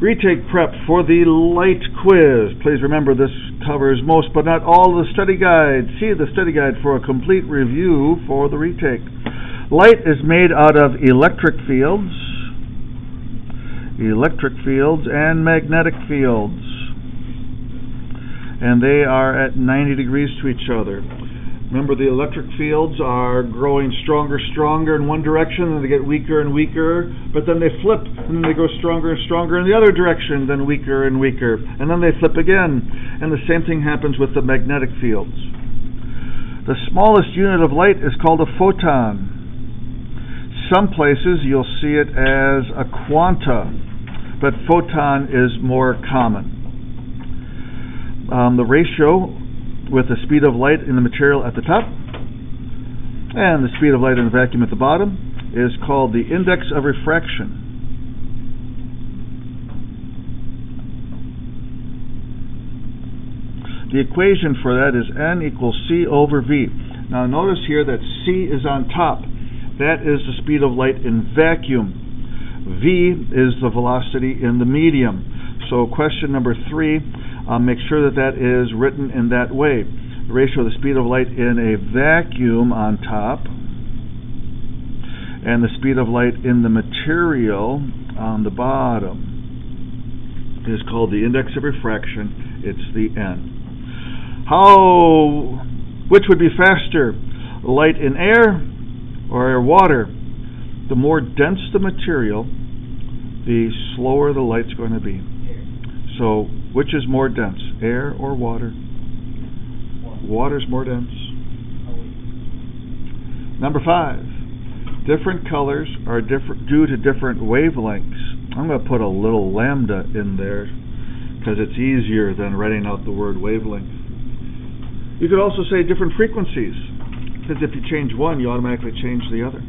Retake Prep for the Light Quiz. Please remember this covers most but not all of the study guide. See the study guide for a complete review for the retake. Light is made out of electric fields and magnetic fields. And they are at 90 degrees to each other. Remember, the electric fields are growing stronger in one direction, and they get weaker and weaker, but then they flip, and then they go stronger and stronger in the other direction, then weaker and weaker, and then they flip again. And the same thing happens with the magnetic fields. The smallest unit of light is called a photon. Some places you'll see it as a quanta, but photon is more common. The ratio with the speed of light in the material at the top and the speed of light in the vacuum at the bottom is called the index of refraction. The equation for that is N equals C over V. Now notice here that C is on top. That is the speed of light in vacuum. V is the velocity in the medium. So question number 3, make sure that is written in that way. The ratio of the speed of light in a vacuum on top and the speed of light in the material on the bottom is called the index of refraction. It's the N. Which would be faster, light in air or water? The more dense the material, the slower the light's going to be. So, which is more dense, air or water? Water's more dense. Number 5, different colors are due to different wavelengths. I'm going to put a little lambda in there because it's easier than writing out the word wavelength. You could also say different frequencies, because if you change one, you automatically change the other.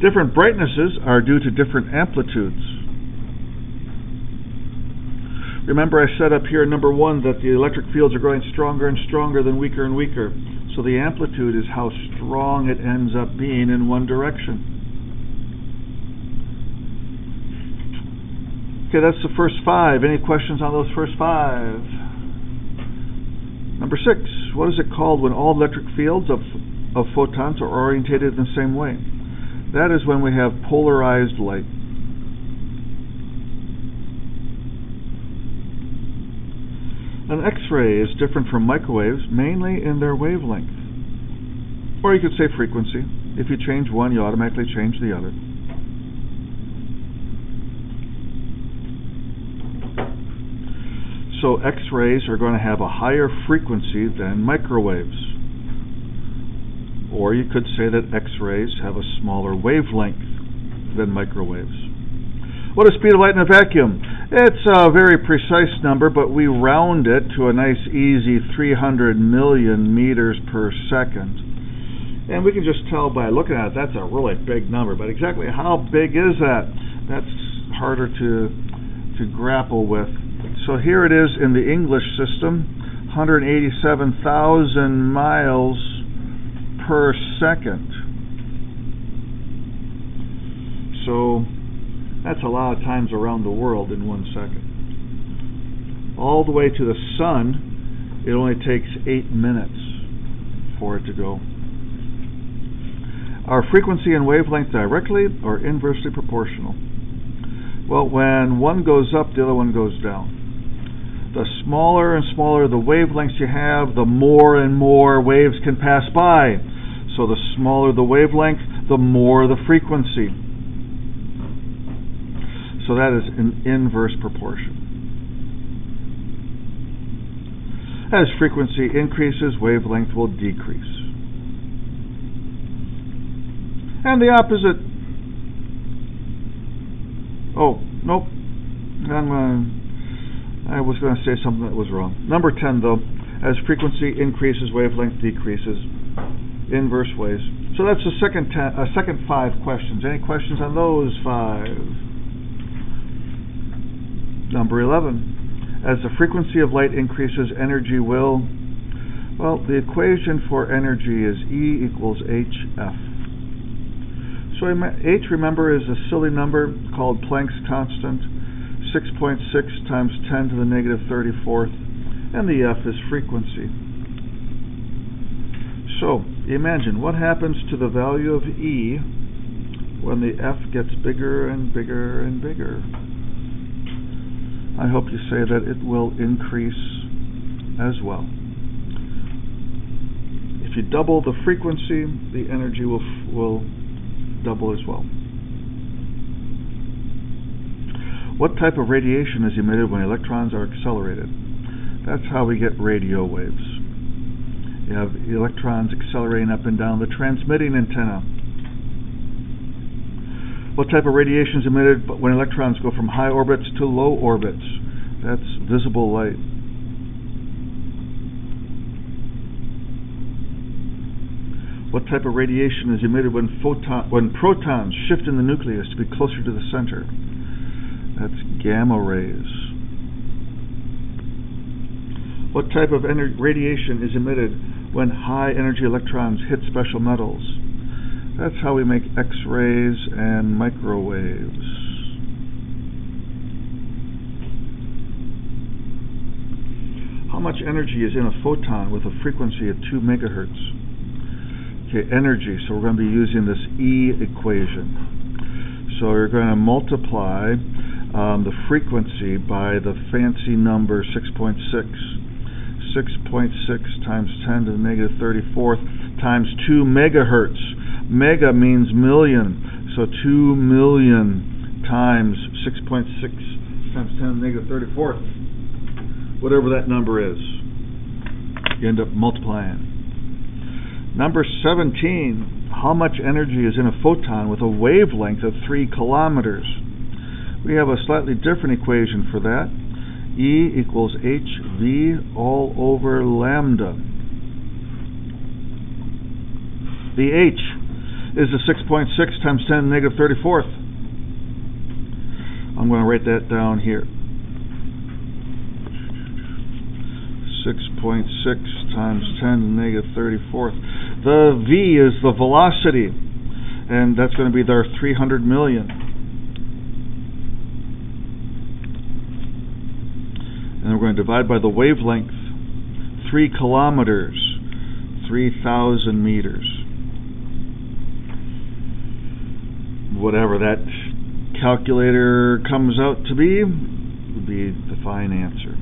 Different brightnesses are due to different amplitudes. Remember, I said up here, number 1, that the electric fields are growing stronger and stronger, then weaker and weaker. So the amplitude is how strong it ends up being in one direction. Okay, that's the first 5. Any questions on those first 5? Number 6, what is it called when all electric fields of photons are orientated in the same way? That is when we have polarized light. An X-ray is different from microwaves, mainly in their wavelength. Or you could say frequency. If you change one, you automatically change the other. So X-rays are going to have a higher frequency than microwaves. Or you could say that X-rays have a smaller wavelength than microwaves. What is speed of light in a vacuum? It's a very precise number, but we round it to a nice easy 300 million meters per second. And we can just tell by looking at it, that's a really big number. But exactly how big is that? That's harder to grapple with. So here it is in the English system, 187,000 miles per second. So that's a lot of times around the world in 1 second. All the way to the sun, it only takes 8 minutes for it to go. Are frequency and wavelength directly or inversely proportional? Well, when one goes up, the other one goes down. The smaller and smaller the wavelengths you have, the more and more waves can pass by. So the smaller the wavelength, the more the frequency. So that is an inverse proportion. As frequency increases, wavelength will decrease. And the opposite. Oh, nope. I was going to say something that was wrong. Number 10, though. As frequency increases, wavelength decreases. Inverse ways. So that's the second 5 questions. Any questions on those 5? Number 11, as the frequency of light increases, energy will, well, the equation for energy is E equals hf. So h, remember, is a silly number called Planck's constant. 6.6 times 10 to the negative 34th, and the F is frequency. So, imagine what happens to the value of E when the F gets bigger and bigger and bigger. I hope you say that it will increase as well. If you double the frequency, the energy will double as well. What type of radiation is emitted when electrons are accelerated? That's how we get radio waves. You have electrons accelerating up and down the transmitting antenna. What type of radiation is emitted when electrons go from high orbits to low orbits? That's visible light. What type of radiation is emitted when protons shift in the nucleus to be closer to the center? That's gamma rays. What type of radiation is emitted when high energy electrons hit special metals? That's how we make X-rays and microwaves. How much energy is in a photon with a frequency of 2 megahertz? Okay, energy, so we're going to be using this E equation. So you're going to multiply the frequency by the fancy number 6.6. 6.6 times 10 to the negative 34th times 2 megahertz. Mega means million, so 2 million times 6.6 times 10 to the negative 34th. Whatever that number is, you end up multiplying. Number 17, how much energy is in a photon with a wavelength of 3 kilometers? We have a slightly different equation for that. E equals hv all over lambda. The h is the 6.6 times 10 to the negative 34th. I'm going to write that down here. 6.6 times 10 to the negative 34th. The v is the velocity, and that's going to be their 300 million. And we're going to divide by the wavelength, 3 kilometers, 3,000 meters. Whatever that calculator comes out to be, would be the fine answer.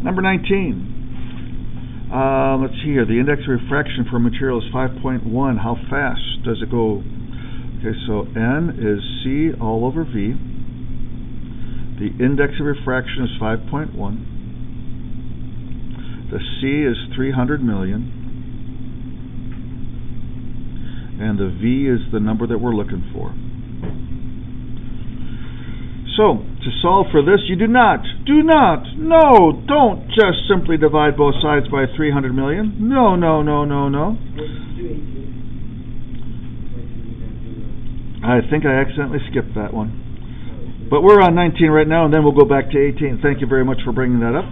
Number 19. Let's see here. The index of refraction for a material is 5.1. How fast does it go? Okay, so N is C all over V. The index of refraction is 5.1. The C is 300 million. And the V is the number that we're looking for. So, to solve for this, you don't just simply divide both sides by 300 million. No. I think I accidentally skipped that one. But we're on 19 right now, and then we'll go back to 18. Thank you very much for bringing that up.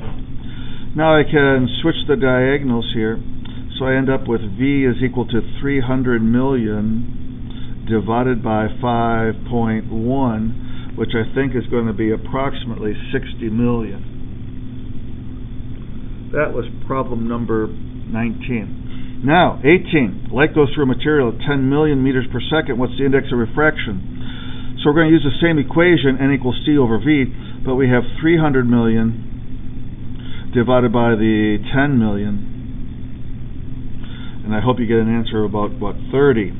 Now I can switch the diagonals here. So I end up with V is equal to 300 million divided by 5.1. which I think is going to be approximately 60 million. That was problem number 19. Now, 18. Light goes through a material at 10 million meters per second. What's the index of refraction? So we're going to use the same equation, N equals C over V, but we have 300 million divided by the 10 million. And I hope you get an answer of about, 30.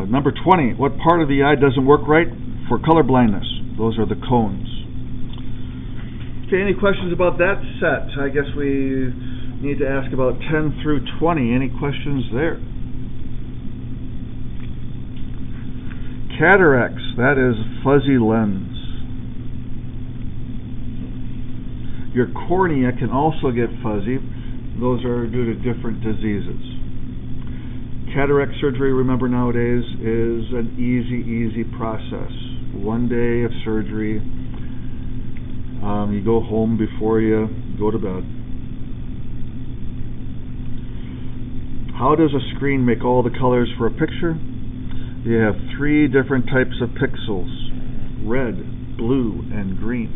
Number 20. What part of the eye doesn't work right for color blindness? Those are the cones. Okay, any questions about that set? I guess we need to ask about 10 through 20. Any questions there? Cataracts, that is fuzzy lens. Your cornea can also get fuzzy. Those are due to different diseases. Cataract surgery, remember nowadays, is an easy process. 1 day of surgery. You go home before you go to bed. How does a screen make all the colors for a picture? You have 3 different types of pixels: red, blue, and green.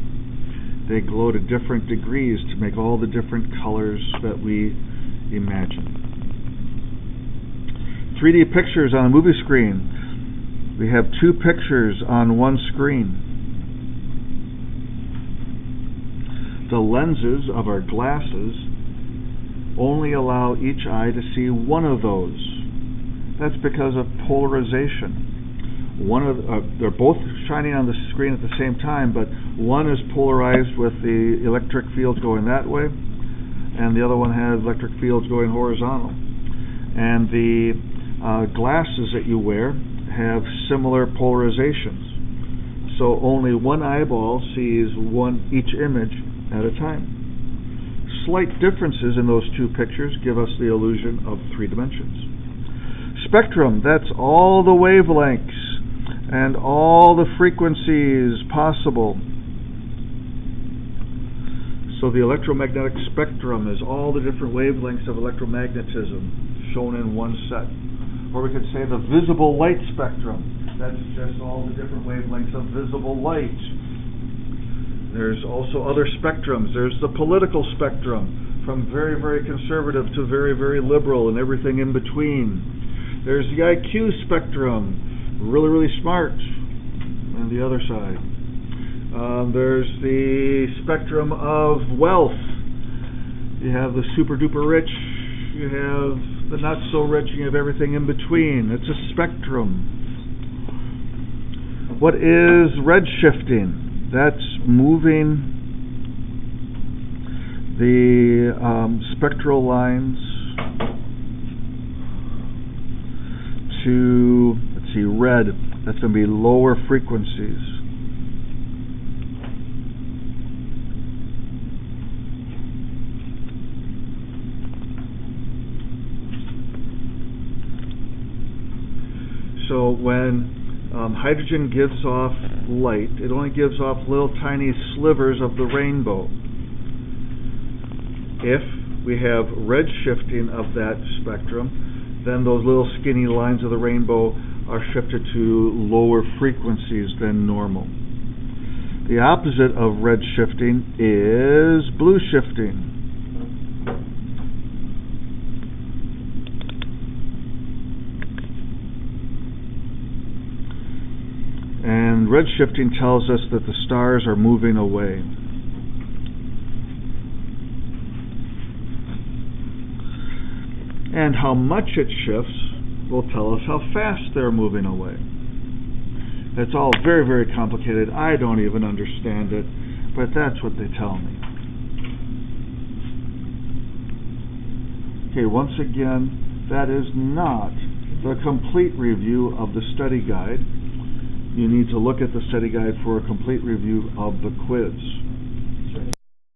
They glow to different degrees to make all the different colors that we imagine. 3D pictures on a movie screen. We have 2 pictures on one screen. The lenses of our glasses only allow each eye to see one of those. That's because of polarization. They're both shining on the screen at the same time, but one is polarized with the electric fields going that way, and the other one has electric fields going horizontal. And the glasses that you wear have similar polarizations. So only one eyeball sees each image at a time. Slight differences in those 2 pictures give us the illusion of 3 dimensions. Spectrum, that's all the wavelengths and all the frequencies possible. So the electromagnetic spectrum is all the different wavelengths of electromagnetism shown in one set. Or we could say the visible light spectrum. That's just all the different wavelengths of visible light. There's also other spectrums. There's the political spectrum, from very, very conservative to very, very liberal and everything in between. There's the IQ spectrum, really, really smart, on the other side. There's the spectrum of wealth. You have the super duper rich, you have the not so rich, you have everything in between. It's a spectrum. What is redshifting? That's moving the spectral lines to, let's see, red. That's going to be lower frequencies. So when hydrogen gives off light, it only gives off little tiny slivers of the rainbow. If we have red shifting of that spectrum, then those little skinny lines of the rainbow are shifted to lower frequencies than normal. The opposite of red shifting is blue shifting. And red shifting tells us that the stars are moving away. And how much it shifts will tell us how fast they're moving away. It's all very, very complicated. I don't even understand it, but that's what they tell me. Okay, once again, that is not the complete review of the study guide. You need to look at the study guide for a complete review of the quiz.